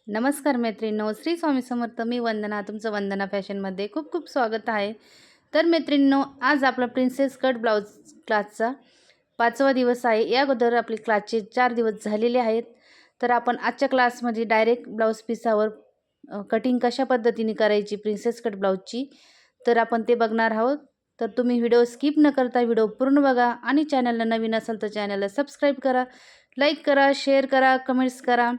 नमस्कार मैत्रिणींनो, श्री स्वामी समर्थ. मी वंदना, तुमचं वंदना फॅशनमध्ये खूप खूप स्वागत आहे. तर मैत्रिणींनो, आज आपला प्रिन्सेस कट ब्लाऊज क्लासचा 5वा दिवस आहे. या अगोदर आपले क्लासचे 4 दिवस झालेले आहेत. तर आपण आजच्या क्लासमध्ये डायरेक्ट ब्लाऊज पिसावर कटिंग कशा पद्धतीने करायची प्रिन्सेस कट ब्लाऊजची, तर आपण ते बघणार आहोत. तर तुम्ही व्हिडिओ स्किप न करता व्हिडिओ पूर्ण बघा आणि चॅनलला नवीन असाल तर चॅनलला सबस्क्राईब करा, लाईक करा, शेअर करा, कमेंट्स करा.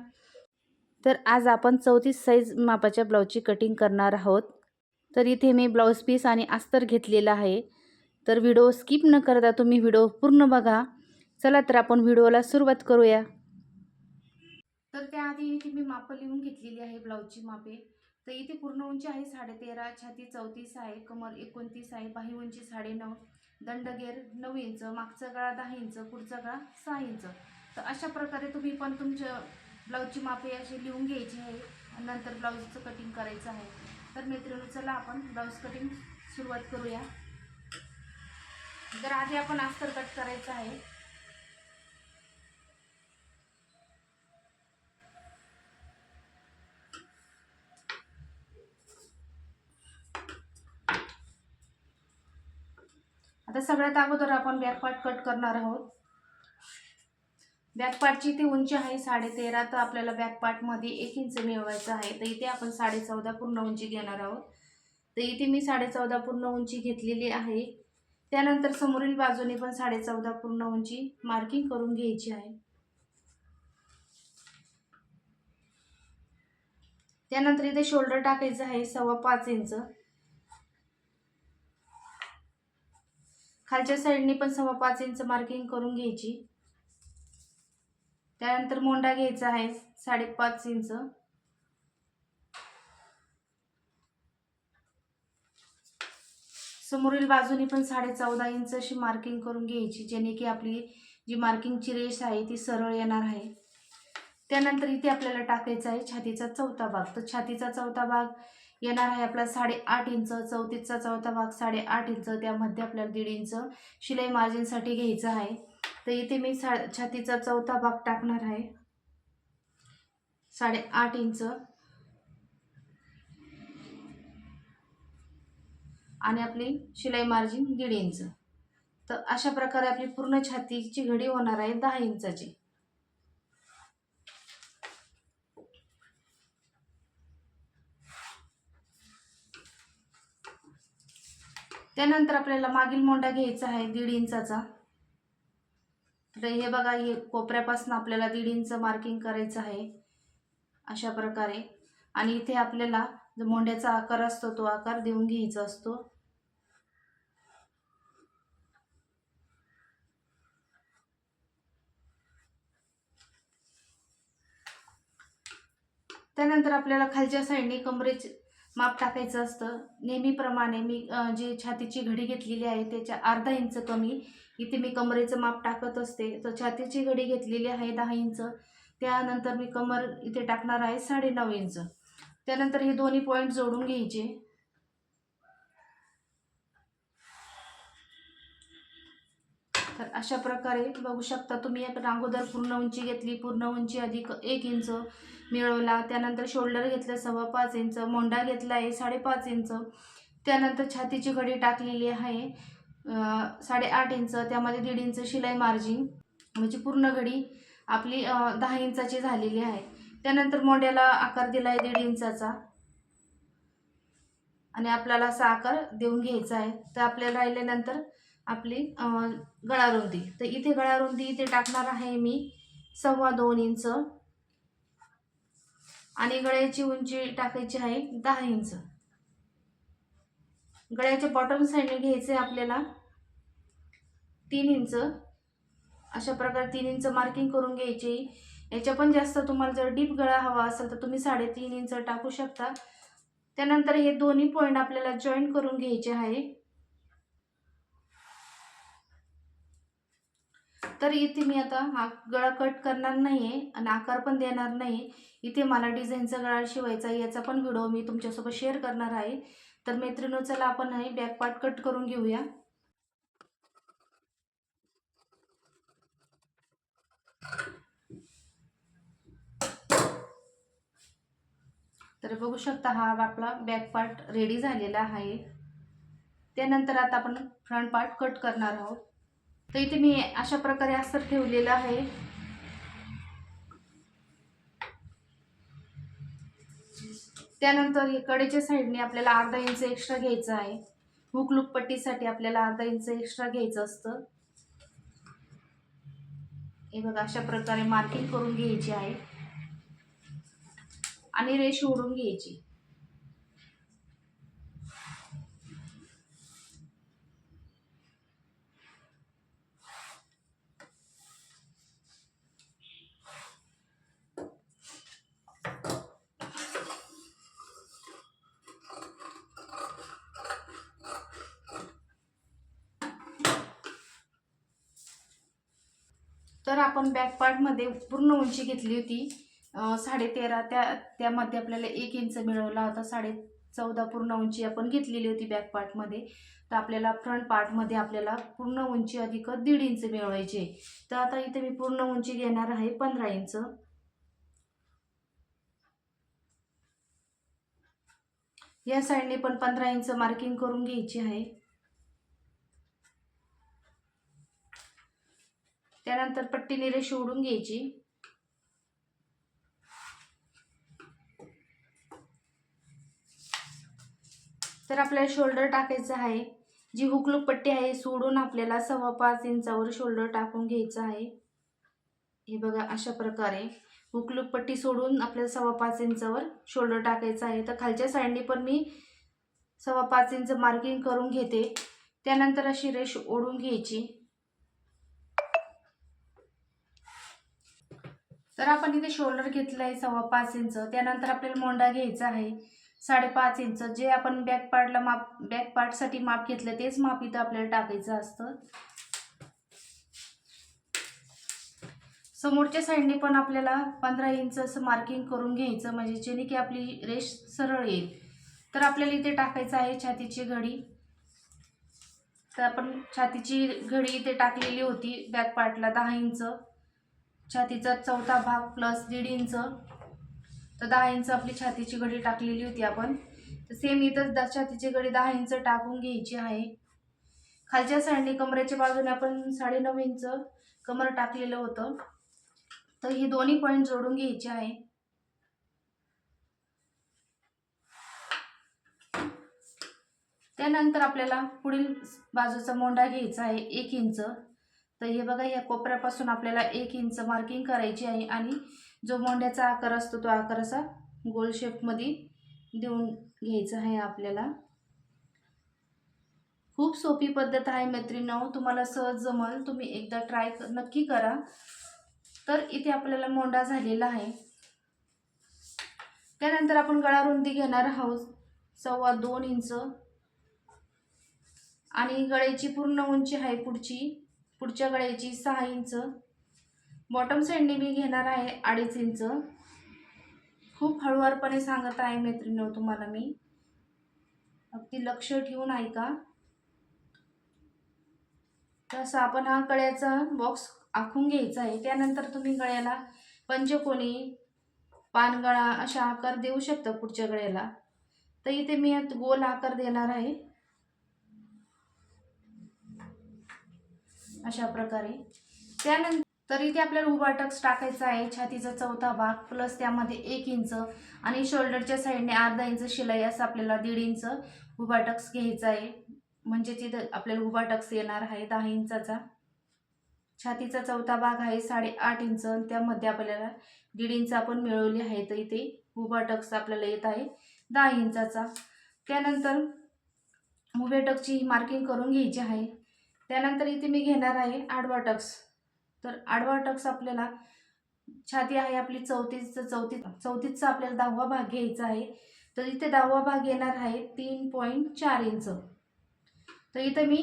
तर आज आपण 34 साईज मापाच्या ब्लाऊजची कटिंग करणार आहोत. तर इथे मी ब्लाऊज पीस आणि अस्तर घेतलेला आहे. तर व्हिडिओ स्किप न करता तुम्ही व्हिडिओ पूर्ण बघा. चला तर आपण व्हिडिओला सुरुवात करूया. तर त्याआधी इथे मी मापं लिहून घेतलेली आहे ब्लाऊजची मापे. तर इथे पूर्ण उंची आहे 13.5, छाती 34 आहे, कमर 29 आहे, बाही उंची 9.5, दंडगेर 9 इंच, मागचा गळा 10 इंच, पुढचा गळा 6 इंच. तर अशा प्रकारे तुम्ही पण तुमच्या ब्लाऊजची मापे अशी लिहून घ्यायची आहे आणि नंतर ब्लाऊजचं कटिंग करायचं आहे. तर मैत्रिणी, चला आपण ब्लाऊज कटिंग सुरुवात करूया. तर आधी आपण अस्तर कट करायचं आहे. आता सगळ्यात अगोदर आपण बॅक पार्ट कट करणार आहोत. बॅक पार्टची ती उंची आहे 13.5, तर आपल्याला बॅक पार्टमध्ये 1 इंच मिळवायचं आहे. तर इथे आपण 14.5 पूर्ण उंची घेणार आहोत. तर इथे मी 14.5 पूर्ण उंची घेतलेली आहे. त्यानंतर समोरील बाजूने पण 14.5 पूर्ण उंची मार्किंग करून घ्यायची आहे. त्यानंतर इथे शोल्डर टाकायचं आहे 5.25 इंच. खालच्या साईडने पण 5.25 इंच मार्किंग करून घ्यायची. त्यानंतर मोंडा घ्यायचा आहे 5.5 इंच. समोरील बाजूने पण 14.5 इंच अशी मार्किंग करून घ्यायची, जेणे की आपली जी मार्किंगची रेष आहे ती सरळ येणार आहे. त्यानंतर इथे आपल्याला टाकायचा आहे छातीचा चौथा भाग. तर छातीचा चौथा भाग येणार आहे आपला 8.5 इंच, 34चा चौथा भाग 8.5 इंच, त्यामध्ये आपल्याला 1.5 इंच शिलाई मार्जिनसाठी घ्यायचं आहे. तर इथे मी छातीचा चौथा भाग टाकणार आहे 8.5 इंच आणि आपली शिलाई मार्जिन 1.5 इंच. तर अशा प्रकारे आपली पूर्ण छातीची घडी होणार आहे 10 इंचाची. त्यानंतर आपल्याला मागील मोंडा घ्यायचा आहे 1.5 इंचाचा. तर हे बघा, हे कोपऱ्यापासून आपल्याला 1.5 इंच मार्किंग करायचं आहे अशा प्रकारे. आणि इथे आपल्याला जो मोंड्याचा आकार असतो तो आकार देऊन घ्यायचा असतो. त्यानंतर आपल्याला खालच्या साईडने कमरेचे माप टाकायचं असतं. नेहमीप्रमाणे मी जी छातीची घडी घेतलेली आहे त्याच्या अर्धा इंच कमी इथे मी कमरेचं माप टाकत असते. तर छातीची घडी घेतलेली आहे 10 इंच. त्यानंतर मी कमर इथे टाकणार आहे 9.5 इंच. त्यानंतर हे दोन्ही पॉईंट जोडून घ्यायचे. तर अशा प्रकारे बघू शकता तुम्ही. आपण अगोदर पूर्ण उंची घेतली, पूर्ण उंची अधिक 1 इंच मिळवला. त्यानंतर शोल्डर घेतलं 5.25 इंच, मोंडा घेतला आहे 5.5 इंच. त्यानंतर छातीची घडी टाकलेली आहे 8.5 इंच, त्यामध्ये 1.5 इंच शिलाई मार्जिन, म्हणजे पूर्ण घडी आपली 10 इंचाची झालेली आहे. त्यानंतर मोंड्याला आकार दिला आहे 1.5 इंचाचा आणि आपल्याला असा आकार देऊन घ्यायचा आहे. तर आपल्याला राहिल्यानंतर आपली गळारुंदी. तर इथे गळारुंदी इथे टाकणार आहे मी 2.25 इंच आणि गळ्याची उंची टाकायची आहे 10 इंच. गळ्याच्या बॉटम साईडने घ्यायचे आपल्याला 3 इंच. अशा प्रकारे 3 इंच मार्किंग करून घ्यायची. याच्या पण जास्त तुम्हाला जर डीप गळा हवा असेल तर तुम्ही 3.5 इंच टाकू शकता. त्यानंतर हे दोन्ही पॉईंट आपल्याला जॉईंट करून घ्यायचे आहे. तर इथे मी आता हा गळा कट करणार नाहीये आणि आकार पण देणार नाही. इथे मला डिझाईनचा गळा शिवायचा आहे, याचा पण व्हिडिओ मी तुमच्यासोबत शेअर करणार आहे. तर मैत्रिणींनो, चला आपण हे बॅक पार्ट कट करून घेऊया. तर बघू शकता हा आपला बॅक पार्ट रेडी झालेला आहे. त्यानंतर आता आपण फ्रंट पार्ट कट करणार आहोत. तर इथे मी अशा प्रकारे अस्तर ठेवलेलं आहे. त्यानंतर कडेच्या साईडने आपल्याला अर्धा इंच एक्स्ट्रा घ्यायचं आहे. हुक लूप पट्टीसाठी आपल्याला अर्धा इंच एक्स्ट्रा घ्यायचं असतं. हे बघा अशा प्रकारे मार्किंग करून घ्यायची आहे आणि रेष ओढून घ्यायची. तर आपण बॅक पार्टमध्ये पूर्ण उंची घेतली होती 13.5. त्यामध्ये आपल्याला 1 इंच मिळवला होता. 14.5 पूर्ण उंची आपण घेतलेली होती बॅक पार्टमध्ये. तर आपल्याला फ्रंट पार्टमध्ये आपल्याला पूर्ण उंची अधिक 1.5 इंच मिळवायची. तर आता इथे मी पूर्ण उंची घेणार आहे 15 इंच. या साईडने पण 15 इंच मार्किंग करून घ्यायची आहे. त्यानंतर पट्टीने रेष ओढून घ्यायची. तर आपल्याला शोल्डर टाकायचं आहे. जी हुकलूक पट्टी आहे सोडून आपल्याला 5.25 इंचावर शोल्डर टाकून घ्यायचं आहे. हे बघा अशा प्रकारे हुकलूक पट्टी सोडून आपल्याला 5.25 इंचावर शोल्डर टाकायचं आहे. तर खालच्या साईडने पण मी 5.25 इंच मार्किंग करून घेते. त्यानंतर अशी रेष ओढून घ्यायची. तर आपण इथे शोल्डर घेतलं आहे 5.25 इंच. त्यानंतर आपल्याला मोंडा घ्यायचा आहे 5.5 इंच. जे आपण बॅक पार्टसाठी माप घेतलं तेच माप इथं आपल्याला टाकायचं असतं. समोरच्या साईडने पण आपल्याला 15 इंच असं मार्किंग करून घ्यायचं, म्हणजे जेणे की आपली रेष सरळ येईल. तर आपल्याला इथे टाकायचं आहे छातीची घडी. तर आपण छातीची घडी इथे टाकलेली होती बॅक पार्टला 10 इंच. छातीचा चौथा भाग प्लस 1.5 इंच. तर 10 इंच आपली छातीची घडी टाकलेली होती आपण. तर सेम इथं छातीची घडी 10 इंच टाकून घ्यायची आहे. खालच्या साईडने कमरेच्या बाजूने आपण 9.5 इंच कमर टाकलेलं होतं. तर ही दोन्ही पॉईंट जोडून घ्यायचे आहे. त्यानंतर आपल्याला पुढील बाजूचा मोंडा घ्यायचा आहे 1 इंच. तर हे बघा या कोपऱ्यापासून आपल्याला 1 इंच मार्किंग करायची आहे आणि जो मोंड्याचा आकार असतो तो आकार असा गोल शेपमध्ये देऊन घ्यायचा आहे आपल्याला. खूप सोपी पद्धत आहे मैत्रिणींनो, तुम्हाला सहज जमल. तुम्ही एकदा ट्राय नक्की करा. तर इथे आपल्याला मोंडा झालेला आहे. त्यानंतर आपण गळा रुंदी घेणार आहोत 2.25 इंच आणि गळ्याची पूर्ण उंची आहे पुढच्या गळ्याची 6 इंच. बॉटम साईडने मी घेणार आहे 2.5 इंच. खूप हळूवारपणे सांगत आहे मैत्रिणींनो तुम्हाला मी, अगदी लक्ष ठेवून ऐका. तसं आपण हा गळ्याचा बॉक्स आखून घ्यायचा आहे. त्यानंतर तुम्ही गळ्याला पंचकोनी, पानगळा अशा आकार देऊ शकता पुढच्या गळ्याला. तर इथे मी गोल आकार देणार आहे अशा प्रकारे. त्यानंतर इथे आपल्याला उभा टक्स टाकायचा आहे. छातीचा चौथा भाग प्लस त्यामध्ये 1 इंच आणि शोल्डरच्या साईडने अर्धा इंच शिलाई, असं आपल्याला 1.5 इंच उभा टक्स घ्यायचा आहे. म्हणजे तिथं आपल्याला उभा टक्स येणार आहे 10 इंचाचा. छातीचा चौथा भाग आहे 8.5 इंच, त्यामध्ये आपल्याला 1.5 इंच आपण मिळवली आहे. तर इथे उभा टक्स आपल्याला येत आहे 10 इंचाचा. त्यानंतर उभ्या टक्सची मार्किंग करून घ्यायची आहे. त्यानंतर इथे मी घेणार आहे आडवा टक्स. तर आडवा टक्स आपल्याला छाती आहे आपली 34चा आपल्याला 10वा भाग घ्यायचा आहे. तर इथे 10वा भाग येणार आहे 3.4 इंच. तर इथे मी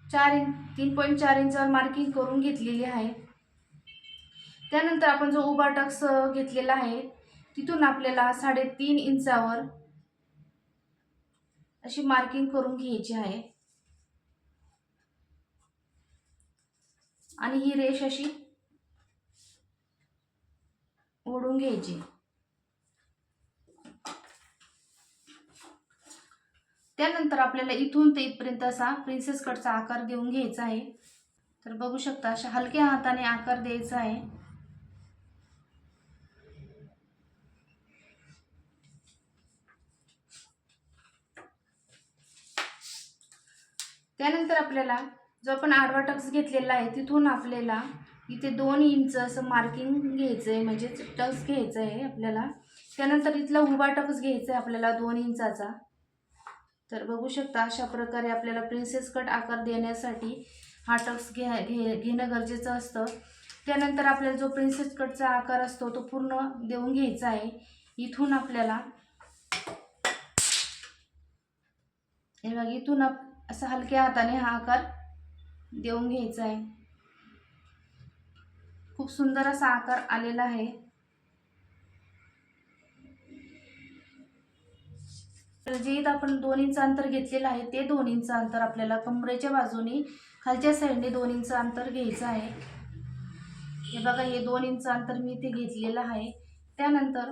3.4 इंचावर मार्किंग करून घेतलेली आहे. त्यानंतर आपण जो उभा टक्स घेतलेला आहे तिथून आपल्याला 3.5 इंचावर अशी मार्किंग करून घ्यायची आहे आणि ही रेष अशी ओढून घ्यायची. त्यानंतर आपल्याला इथून ते इथपर्यंत असा प्रिन्सेस कटचा आकार देऊन घ्यायचा आहे. तर बघू शकता अशा हलक्या हाताने आकार द्यायचा आहे. त्यानंतर आपल्याला जो आपण आडवा टक्स घेतलेला आहे तिथून आपल्याला इथे 2 इंच असं मार्किंग घ्यायचं आहे, म्हणजे टक्स घ्यायचं आहे आपल्याला. त्यानंतर इथला उभा टक्स घ्यायचा आहे आपल्याला 2 इंचाचा. तर बघू शकता अशा प्रकारे आपल्याला प्रिन्सेस कट आकार देण्यासाठी हा टक्स घेणं गरजेचं असतं. त्यानंतर आपल्याला जो प्रिन्सेस कटचा आकार असतो तो पूर्ण देऊन घ्यायचा आहे. इथून आपल्याला हे बघा इथून असं हलक्या हाताने हा आकार देऊन घ्यायचा आहे. खूप सुंदर असा आकार आलेला आहे. तर जे इथं आपण 2 इंच अंतर घेतलेलं आहे ते 2 इंच अंतर आपल्याला कमरेच्या बाजूने खालच्या साईडने 2 इंच अंतर घ्यायचं आहे. हे बघा हे 2 इंच अंतर मी इथे घेतलेलं आहे. त्यानंतर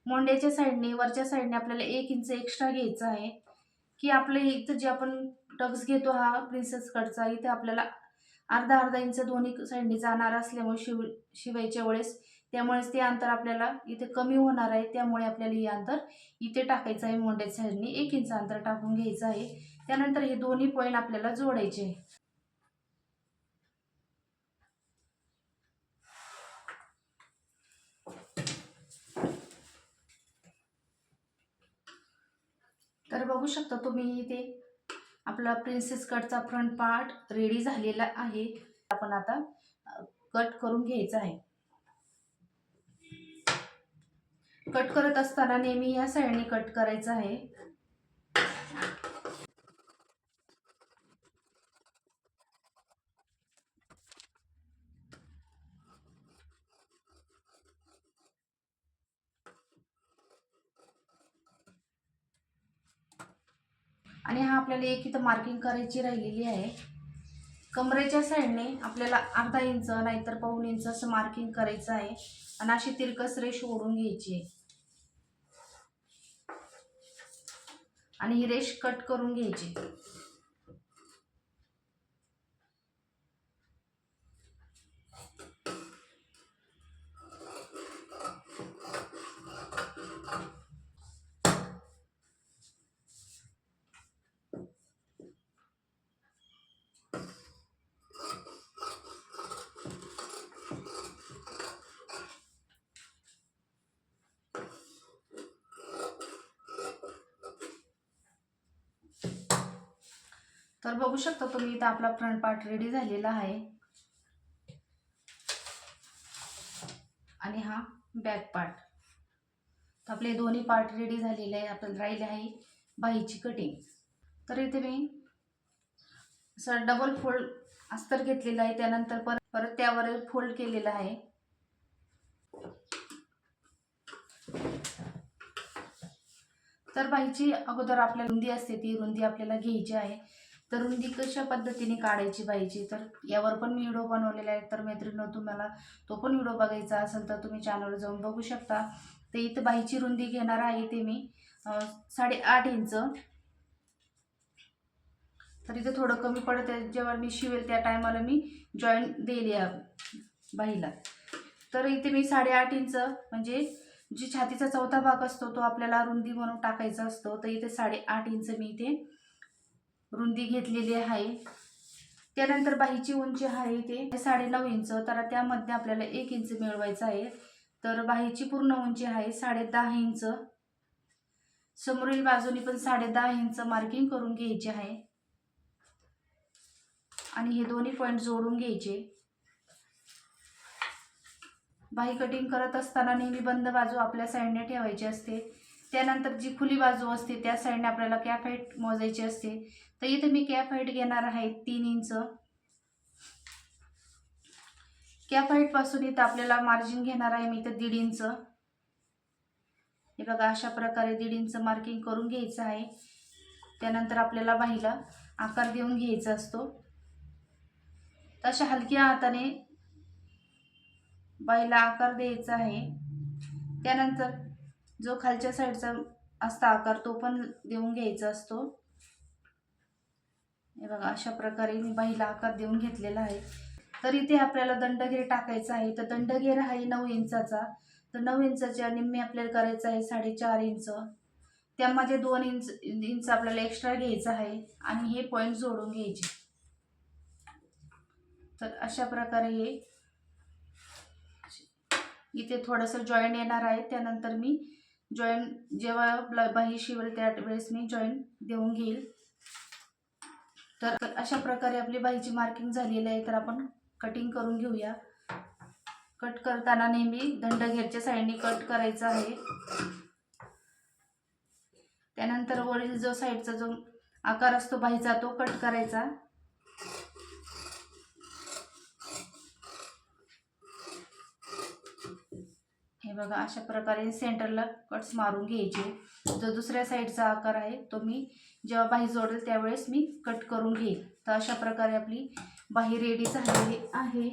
मोंड्याच्या साईडने वरच्या साईडने आपल्याला 1 इंच एक्स्ट्रा घ्यायचं आहे, की आपलं इथं जे आपण टक्स घेतो हा प्रिन्सेस कटचा, इथे आपल्याला अर्धा इंच दोन्ही साईडने जाणार असल्यामुळे शिवायच्या वेळेस त्यामुळेच ते अंतर आपल्याला इथे कमी होणार आहे. त्यामुळे आपल्याला हे अंतर इथे टाकायचं आहे. मोंड्याच्या साईडने 1 इंच अंतर टाकून घ्यायचं आहे. त्यानंतर हे दोन्ही पॉईंट आपल्याला जोडायचे आहे. तर बघू शकता तुम्ही इथे आपला प्रिन्सेस कटचा फ्रंट पार्ट रेडी झालेला आहे. आपण आता कट करून घ्यायचा आहे. कट करत असताना नेहमी या साईडने कट करायचं आहे. आणि हा आपल्याला एक इथं मार्किंग करायची राहिलेली आहे. कमरेच्या साईडने आपल्याला अर्धा इंच नाहीतर पाऊण इंच असं मार्किंग करायचं आहे आणि अशी तिरकस रेष ओढून घ्यायची आहे आणि ही रेष कट करून घ्यायची. तर बघू शकता तुम्ही इथं आपला फ्रंट पार्ट रेडी झालेला आहे आणि हा बॅक पार्ट. तर आपले दोन्ही पार्ट रेडी झालेले आहे. आपल्याला राहिले आहे बाहीची कटिंग. तर इथे मी असं डबल फोल्ड अस्तर घेतलेला आहे. त्यानंतर परत त्यावर फोल्ड केलेला आहे. तर बाहीची अगोदर आपल्या रुंदी असते ती रुंदी आपल्याला घ्यायची आहे. तर रुंदी कशा पद्धतीने काढायची बाहीची तर यावर पण मी व्हिडिओ बनवलेला आहे. तर मैत्रिणींनो तुम्हाला तो पण व्हिडिओ बघायचा असेल तर तुम्ही चॅनलवर जाऊन बघू शकता. तर इथं बाहीची रुंदी घेणार आहे ते मी 8.5 इंच. तर इथे थोडं कमी पडत आहे. जेव्हा मी शिवेल त्या टायमाला मी जॉईंट देईल या बाहीला. तर इथे मी 8.5 इंच म्हणजे जी छातीचा चौथा भाग असतो तो आपल्याला रुंदी म्हणून टाकायचा असतो. तर इथे 8.5 इंच मी इथे रुंदी घेतलेली आहे. त्यानंतर बाहीची उंची आहे इथे 9.5 इंच. तर त्यामध्ये आपल्याला 1 इंच मिळवायचं आहे. तर बाहीची पूर्ण उंची आहे 10.5 इंच. समोरील बाजूनी पण 10.5 इंच मार्किंग करून घ्यायची आहे आणि हे दोन्ही पॉईंट जोडून घ्यायचे. बाही कटिंग करत असताना नेहमी बंद बाजू आपल्या साईडने ठेवायची असते. त्यानंतर जी खुली बाजू असते त्या साईडने आपल्याला कॅप हाईट मोजायची असते. तर इथे मी कॅप हाईट घेणार आहे 3 इंच. कॅप हाईट पासून इथं आपल्याला मार्जिन घेणार आहे मी इथं 1.5 इंच. हे बघा अशा प्रकारे 1.5 इंच मार्किंग करून घ्यायचं आहे. त्यानंतर आपल्याला बाहीला आकार देऊन घ्यायचा असतो. तशा हलक्या हाताने बाहीला आकार द्यायचा आहे. त्यानंतर जो खालच्या साईडचा असता आकार तो पण देऊन घ्यायचा असतो। हे बघा अशा प्रकारे मी बाहीला आकार देऊन घेतलेला आहे। तर इथे आपल्याला दंडगेर टाकायचा आहे। तर दंडगेर आहे 9 इंचाचा, तर 9 इंचाच्या निम्मे आपल्याला करायचं आहे 4.5 इंच। त्यामध्ये 2 इंच आपल्याला एक्स्ट्रा घ्यायचं आहे आणि हे पॉइंट जोडून घ्यायचे। तर अशा प्रकारे हे इथे थोडंसं जॉईंट येणार आहे। त्यानंतर मी जॉईंट जेव्हा बाही शिवेल त्यावेळेस मी जॉईंट देऊन घेईल। तर अशा प्रकारे आपली बाहीची मार्किंग झालेली आहे। तर आपण कटिंग करून घेऊया। कट करताना नेहमी दंडगेरच्या साईडने कट करायचा आहे। त्यानंतर वरील जो साईडचा जो आकार असतो बाहीचा तो कट करायचा। हे बघा अशा प्रकारे सेंटरला कट्स मारून घ्यायचे। जो दुसऱ्या साईडचा आकार आहे तो मी जेव्हा बाही जोडेल त्यावेळेस मी कट करून घेईल। तर अशा प्रकारे आपली बाही रेडी झालेली आहे।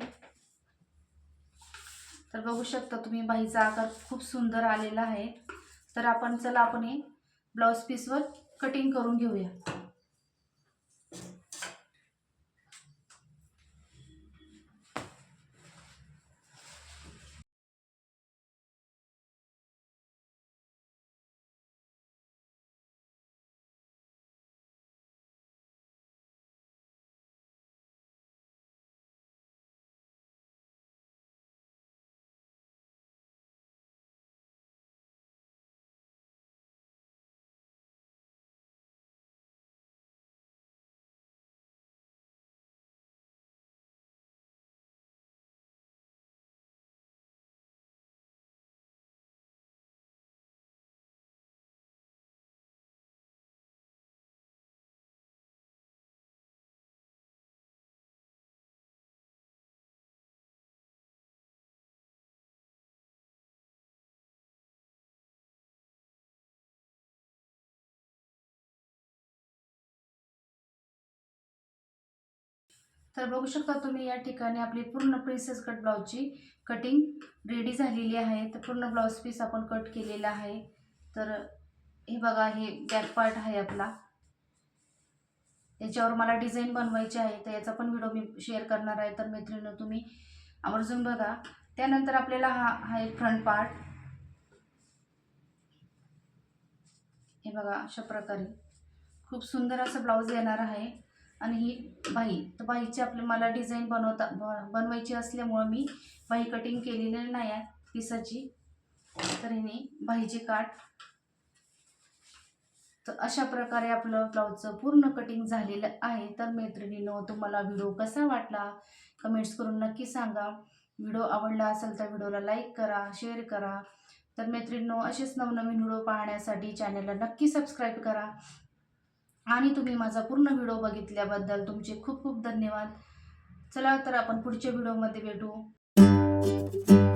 तर बघू शकता तुम्ही बाहीचा आकार खूप सुंदर आलेला आहे। तर आपण चला आपण हे ब्लाउज पीसवर कटिंग करून घेऊया। तर बघू शकता तुम्ही या ठिकाणी आपली पूर्ण प्रिन्सेस कट ब्लाउजची कटिंग रेडी झालेली आहे। तर पूर्ण ब्लाउज पीस आपण कट केलेला आहे। तर हे बघा हे बॅक पार्ट आहे आपला। याच्यावर मला डिझाईन बनवायची आहे तर याचा पण व्हिडिओ मी शेअर करणार आहे। तर मैत्रिणींनो तुम्ही आवर्जून बघा। त्यानंतर आपल्याला हा एक फ्रंट पार्ट, हे बघा अशा प्रकारे खूप सुंदर असं ब्लाउज येणार आहे। आणि ही बाही, तर बाहीची मला डिझाईन बनवायची असल्यामुळे मी बाही कटिंग केलेली नाही आहे पिसाची। तर हिने बाहीची काठ, तर अशा प्रकारे आपलं ब्लाउजचं पूर्ण कटिंग झालेलं आहे। तर मैत्रिणींनो तुम्हाला व्हिडिओ कसा वाटला कमेंट्स करून नक्की सांगा। व्हिडिओ आवडला असेल तर व्हिडिओला लाईक करा, शेअर करा। तर मैत्रिणींनो असेच नवनवीन व्हिडिओ पाहण्यासाठी चॅनलला नक्की सबस्क्राईब करा। आणि तुम्ही माझा पूर्ण व्हिडिओ बघितल्याबद्दल तुमचे खूप खूप धन्यवाद। चला तर आपण पुढच्या व्हिडिओमध्ये भेटू।